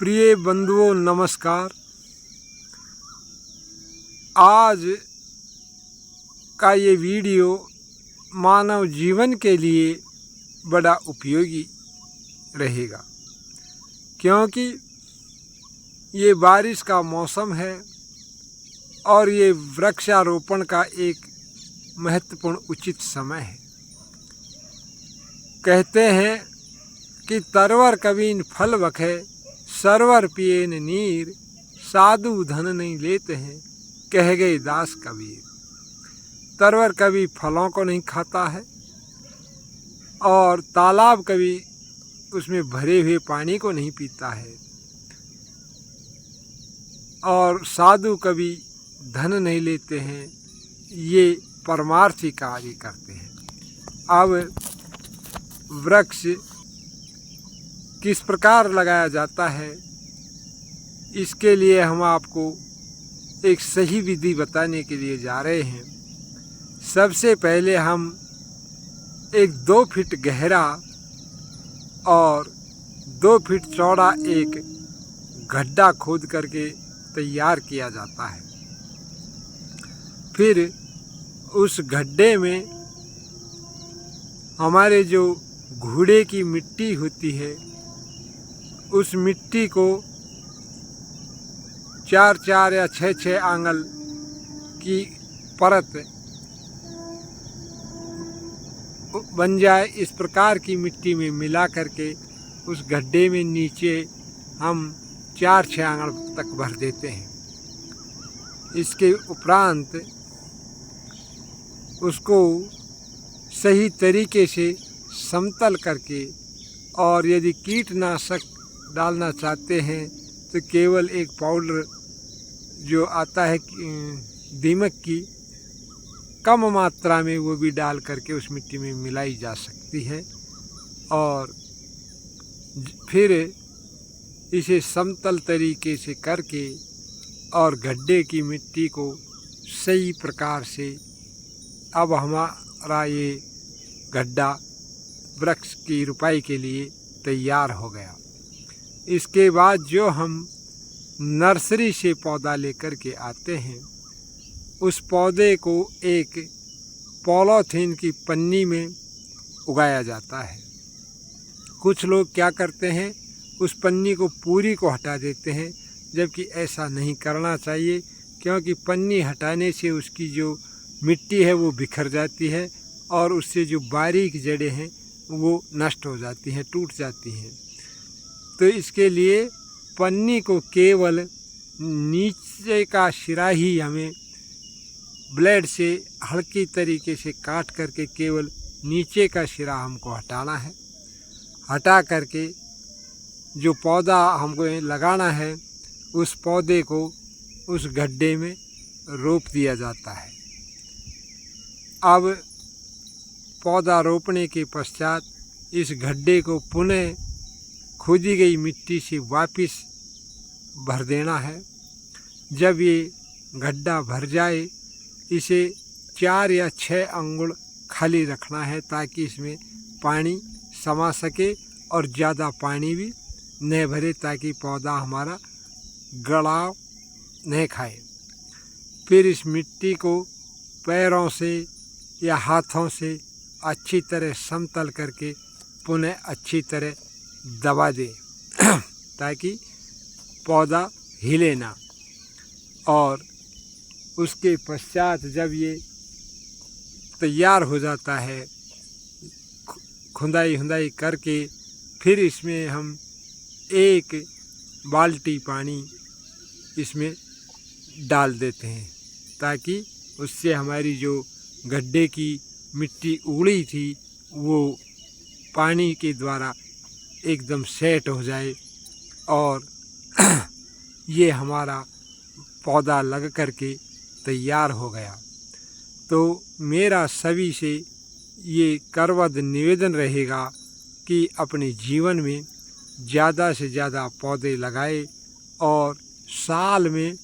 प्रिय बंधुओं नमस्कार। आज का ये वीडियो मानव जीवन के लिए बड़ा उपयोगी रहेगा, क्योंकि ये बारिश का मौसम है और ये वृक्षारोपण का एक महत्वपूर्ण उचित समय है। कहते हैं कि तरवर कबीन फल बखे, सरवर पिएन नीर, साधु धन नहीं लेते हैं, कह गए दास कबीर। तरवर कभी फलों को नहीं खाता है और तालाब कभी उसमें भरे हुए पानी को नहीं पीता है और साधु कभी धन नहीं लेते हैं, ये परमार्थी कार्य करते हैं। अब वृक्ष किस प्रकार लगाया जाता है, इसके लिए हम आपको एक सही विधि बताने के लिए जा रहे हैं। सबसे पहले हम एक 2 फीट गहरा और 2 फीट चौड़ा एक गड्ढा खोद करके तैयार किया जाता है। फिर उस गड्ढे में हमारे जो घूड़े की मिट्टी होती है, उस मिट्टी को 4-4 या 6-6 आंगल की परत बन जाए, इस प्रकार की मिट्टी में मिला करके उस गड्ढे में नीचे हम 4-6 आंगल तक भर देते हैं। इसके उपरांत उसको सही तरीके से समतल करके, और यदि कीटनाशक डालना चाहते हैं तो केवल एक पाउडर जो आता है दीमक की, कम मात्रा में वो भी डाल करके उस मिट्टी में मिलाई जा सकती है। और फिर इसे समतल तरीके से करके और गड्ढे की मिट्टी को सही प्रकार से, अब हमारा ये गड्ढा वृक्ष की रोपाई के लिए तैयार हो गया। इसके बाद जो हम नर्सरी से पौधा लेकर के आते हैं, उस पौधे को एक पॉलीथीन की पन्नी में उगाया जाता है। कुछ लोग क्या करते हैं, उस पन्नी को पूरी को हटा देते हैं, जबकि ऐसा नहीं करना चाहिए, क्योंकि पन्नी हटाने से उसकी जो मिट्टी है वो बिखर जाती है और उससे जो बारीक जड़ें हैं वो नष्ट हो जाती हैं, टूट जाती हैं। तो इसके लिए पन्नी को केवल नीचे का सिरा ही हमें ब्लेड से हल्की तरीके से काट करके केवल नीचे का सिरा हमको हटाना है। हटा करके जो पौधा हमको लगाना है, उस पौधे को उस गड्ढे में रोप दिया जाता है। अब पौधा रोपने के पश्चात इस गड्ढे को पुनः खोदी गई मिट्टी से वापस भर देना है। जब ये गड्ढा भर जाए, इसे 4 या 6 अंगुल खाली रखना है, ताकि इसमें पानी समा सके और ज़्यादा पानी भी न भरे, ताकि पौधा हमारा गड़ाव नहीं खाए। फिर इस मिट्टी को पैरों से या हाथों से अच्छी तरह समतल करके पुनः अच्छी तरह दबा दें ताकि पौधा हिले ना। और उसके पश्चात जब ये तैयार हो जाता है, खुदाई करके, फिर इसमें हम 1 बाल्टी पानी इसमें डाल देते हैं, ताकि उससे हमारी जो गड्ढे की मिट्टी उगड़ी थी वो पानी के द्वारा एकदम सेट हो जाए और ये हमारा पौधा लग करके तैयार हो गया। तो मेरा सभी से ये करवद निवेदन रहेगा कि अपने जीवन में ज़्यादा से ज़्यादा पौधे लगाए और साल में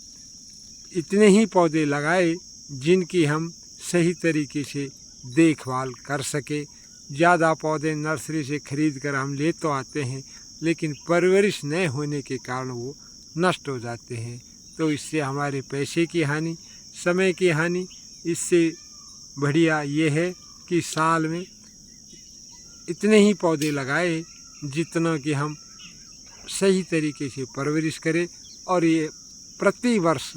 इतने ही पौधे लगाए जिनकी हम सही तरीके से देखभाल कर सके। ज़्यादा पौधे नर्सरी से खरीद कर हम ले तो आते हैं, लेकिन परवरिश न होने के कारण वो नष्ट हो जाते हैं। तो इससे हमारे पैसे की हानि, समय की हानि। इससे बढ़िया ये है कि साल में इतने ही पौधे लगाए जितना कि हम सही तरीके से परवरिश करें, और ये प्रति वर्ष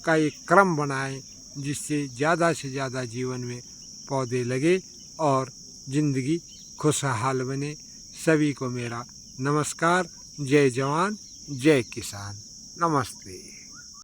का एक क्रम बनाएं जिससे ज़्यादा से ज़्यादा जीवन में पौधे लगे और ज़िंदगी खुशहाल बने। सभी को मेरा नमस्कार। जय जवान जय किसान। नमस्ते।